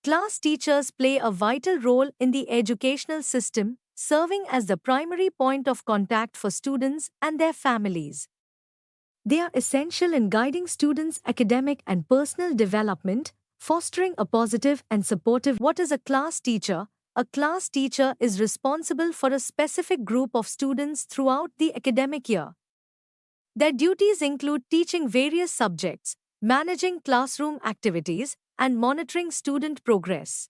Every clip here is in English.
Class teachers play a vital role in the educational system, serving as the primary point of contact for students and their families. They are essential in guiding students' academic and personal development, fostering a positive and supportive. What is a class teacher? A class teacher is responsible for a specific group of students throughout the academic year. Their duties include teaching various subjects, managing classroom activities, and monitoring student progress.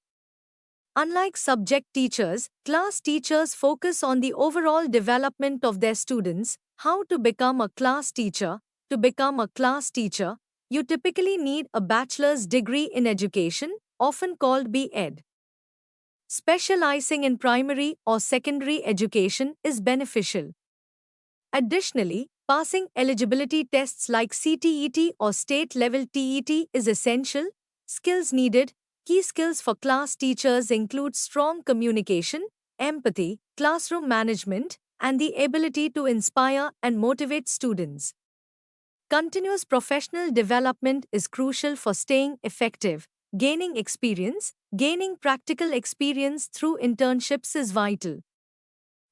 Unlike subject teachers, class teachers focus on the overall development of their students. How to become a class teacher? To become a class teacher, you typically need a bachelor's degree in education, often called B.Ed. Specializing in primary or secondary education is beneficial. Additionally, passing eligibility tests like CTET or state-level TET is essential. Skills needed. Key skills for class teachers include strong communication, empathy, classroom management, and the ability to inspire and motivate students. Continuous professional development is crucial for staying effective. Gaining practical experience through internships is vital.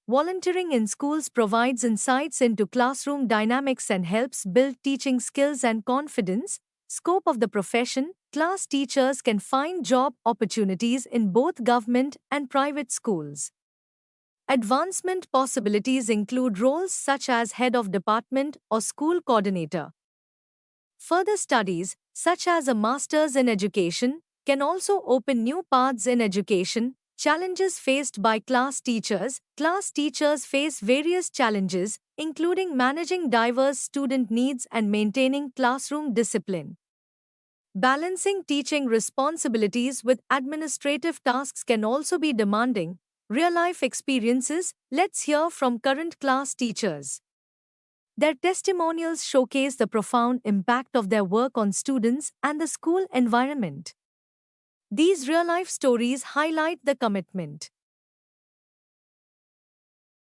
Volunteering in schools provides insights into classroom dynamics and helps build teaching skills and confidence. Scope of the profession. Class teachers can find job opportunities in both government and private schools. Advancement possibilities include roles such as head of department or school coordinator. Further studies, such as a master's in education, can also open new paths in education. Challenges faced by class teachers. Class teachers face various challenges, including managing diverse student needs and maintaining classroom discipline. Balancing teaching responsibilities with administrative tasks can also be demanding. Real-life experiences. Let's hear from current class teachers. Their testimonials showcase the profound impact of their work on students and the school environment. These real-life stories highlight the commitment,